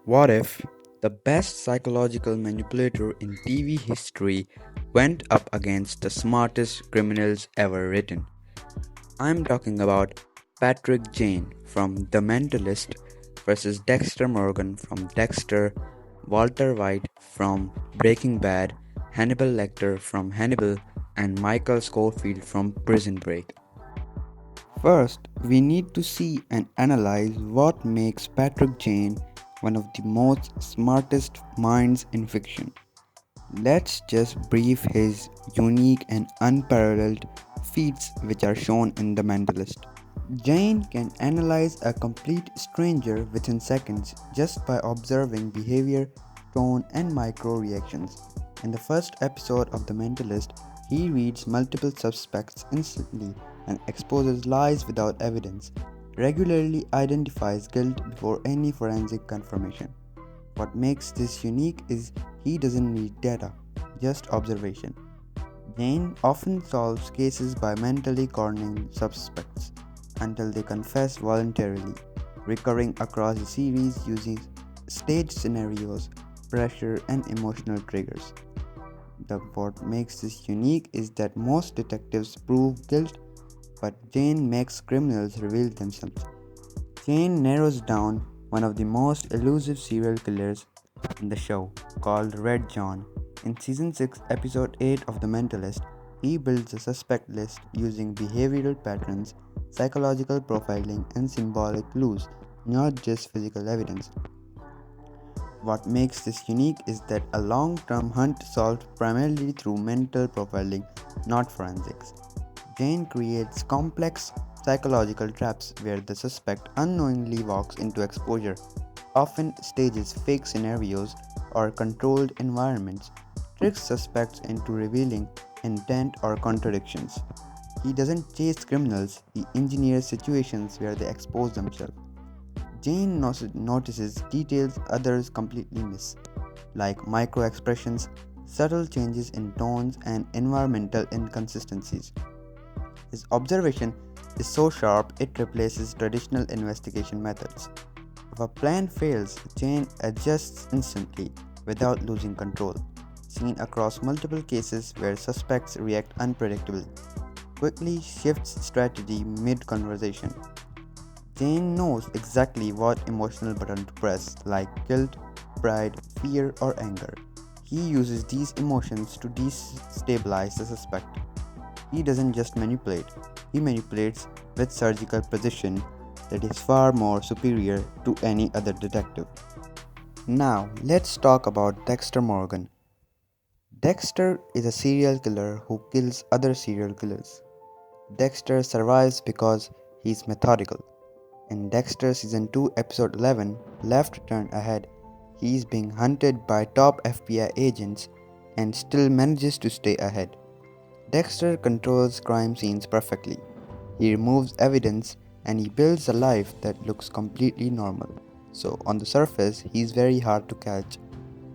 What if the best psychological manipulator in TV history went up against the smartest criminals ever written? I'm talking about Patrick Jane from The Mentalist versus Dexter Morgan from Dexter, Walter White from Breaking Bad, Hannibal Lecter from Hannibal, and Michael Scofield from Prison Break. First, we need to see and analyze what makes Patrick Jane one of the most smartest minds in fiction. Let's just brief his unique and unparalleled feats which are shown in The Mentalist. Jane can analyze a complete stranger within seconds just by observing behavior, tone, and micro reactions. In the first episode of The Mentalist, he reads multiple suspects instantly and exposes lies without evidence, regularly identifies guilt before any forensic confirmation. What makes this unique is he doesn't need data, just observation. Jane often solves cases by mentally cornering suspects until they confess voluntarily, recurring across the series using staged scenarios, pressure, and emotional triggers. What makes this unique is that most detectives prove guilt, but Jane makes criminals reveal themselves. Jane narrows down one of the most elusive serial killers in the show, called Red John. In season 6, episode 8 of The Mentalist, he builds a suspect list using behavioral patterns, psychological profiling, and symbolic clues, not just physical evidence. What makes this unique is that a long term hunt solved primarily through mental profiling, not forensics. Jane creates complex psychological traps where the suspect unknowingly walks into exposure, often stages fake scenarios or controlled environments, tricks suspects into revealing intent or contradictions. He doesn't chase criminals, he engineers situations where they expose themselves. Jane notices details others completely miss, like micro expressions, subtle changes in tones, and environmental inconsistencies. His observation is so sharp it replaces traditional investigation methods. If a plan fails, Jane adjusts instantly without losing control, seen across multiple cases where suspects react unpredictably. Quickly shifts strategy mid conversation. Jane knows exactly what emotional button to press, like guilt, pride, fear, or anger. He uses these emotions to destabilize the suspect. He doesn't just manipulate, he manipulates with surgical precision that is far more superior to any other detective. Now, let's talk about Dexter Morgan. Dexter is a serial killer who kills other serial killers. Dexter survives because he's methodical. In Dexter Season 2, Episode 11, Left Turn Ahead, he is being hunted by top FBI agents and still manages to stay ahead. Dexter controls crime scenes perfectly. He removes evidence and he builds a life that looks completely normal. So, on the surface, he's very hard to catch.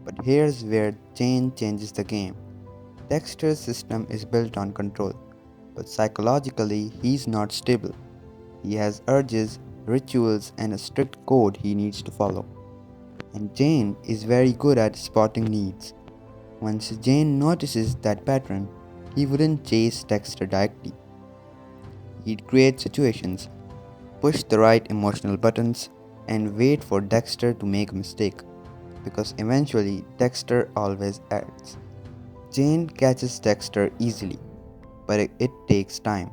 But here's where Jane changes the game. Dexter's system is built on control, but psychologically, he's not stable. He has urges, rituals, and a strict code he needs to follow. And Jane is very good at spotting needs. Once Jane notices that pattern, he wouldn't chase Dexter directly. He'd create situations, push the right emotional buttons, and wait for Dexter to make a mistake, because eventually Dexter always acts. Jane catches Dexter easily, but it takes time.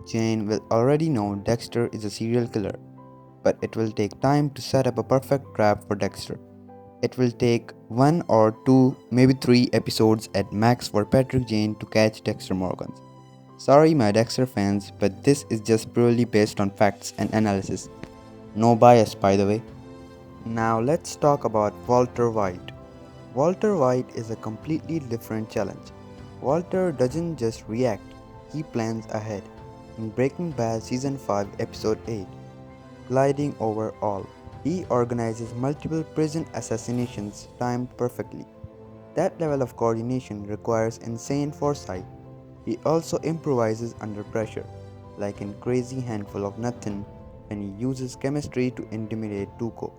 Jane will already know Dexter is a serial killer, but it will take time to set up a perfect trap for Dexter. It will take one or two, maybe three episodes at max for Patrick Jane to catch Dexter Morgan. Sorry, my Dexter fans, but this is just purely based on facts and analysis. No bias, by the way. Now let's talk about Walter White. Walter White is a completely different challenge. Walter doesn't just react, he plans ahead. In Breaking Bad Season 5, Episode 8, gliding over all, he organizes multiple prison assassinations timed perfectly. That level of coordination requires insane foresight. He also improvises under pressure, like in Crazy Handful of Nothing when he uses chemistry to intimidate Tuco.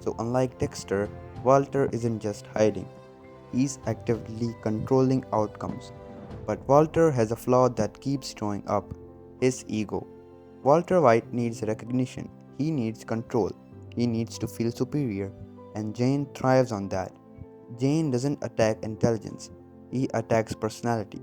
So, unlike Dexter, Walter isn't just hiding, he's actively controlling outcomes. But Walter has a flaw that keeps showing up: his ego. Walter White needs recognition, he needs control, he needs to feel superior, and Jane thrives on that. Jane doesn't attack intelligence, he attacks personality.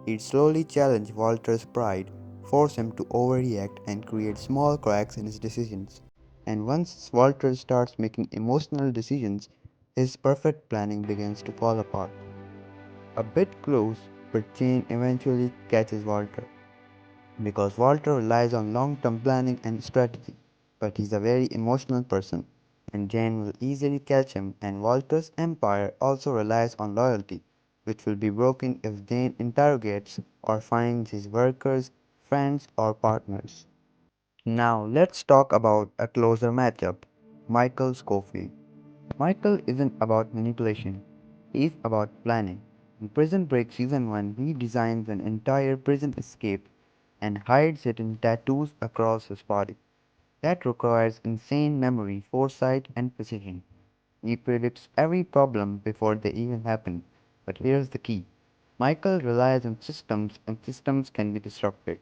He'd slowly challenge Walter's pride, force him to overreact, and create small cracks in his decisions. And once Walter starts making emotional decisions, his perfect planning begins to fall apart. A bit close, but Jane eventually catches Walter because Walter relies on long term planning and strategy. But he's a very emotional person, and Jane will easily catch him. And Walter's empire also relies on loyalty, which will be broken if Jane interrogates or finds his workers, friends, or partners. Now let's talk about a closer matchup: Michael Scofield. Michael isn't about manipulation, he's about planning. In Prison Break Season 1, he designs an entire prison escape and hides it in tattoos across his body. That requires insane memory, foresight, and precision. He predicts every problem before they even happen. But here's the key: Michael relies on systems, and systems can be disrupted.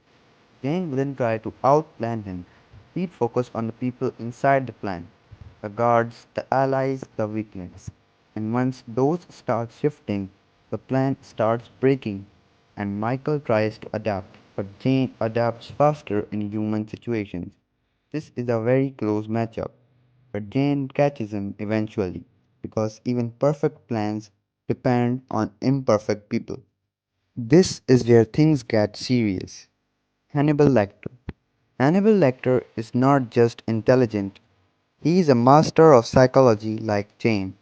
Jane wouldn't try to outplan him. He'd focus on the people inside the plan: the guards, the allies, the weaklings. And once those start shifting, the plan starts breaking, and Michael tries to adapt, but Jane adapts faster in human situations. This is a very close matchup, but Jane catches him eventually, because even perfect plans depend on imperfect people. This is where things get serious. Hannibal Lecter. Hannibal Lecter is not just intelligent, he is a master of psychology like Jane.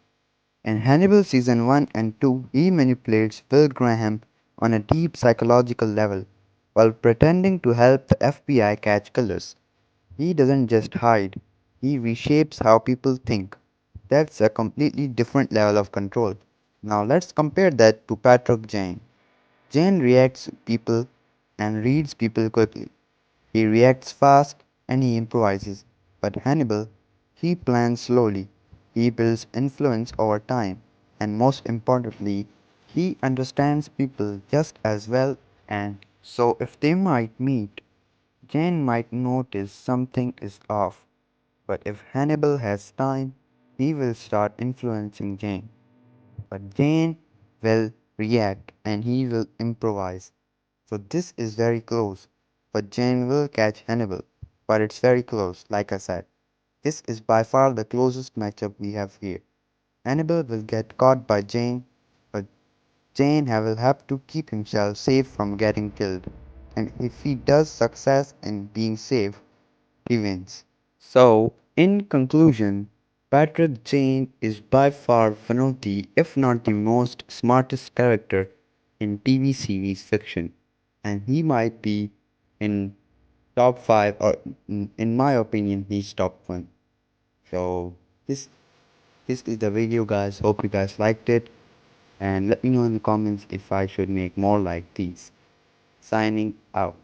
In Hannibal Season 1 and 2, he manipulates Will Graham on a deep psychological level while pretending to help the FBI catch killers. He doesn't just hide, he reshapes how people think. That's a completely different level of control. Now let's compare that to Patrick Jane. Jane reacts to people and reads people quickly. He reacts fast and he improvises. But Hannibal, he plans slowly. He builds influence over time. And most importantly, he understands people just as well. And so, if they might meet, Jane might notice something is off. But if Hannibal has time, he will start influencing Jane. But Jane will react and he will improvise. So this is very close, but Jane will catch Hannibal. But it's very close, like I said. This is by far the closest matchup we have here. Hannibal will get caught by Jane, but Jane will have to keep himself safe from getting killed. And if he does success in being safe, he wins. So, in conclusion, Patrick Jane is by far one of the, if not the most smartest character in TV series fiction, and he might be in top 5, or in my opinion he's top 1. So this this is the video, guys. Hope you guys liked it, and let me know in the comments if I should make more like these. Signing out.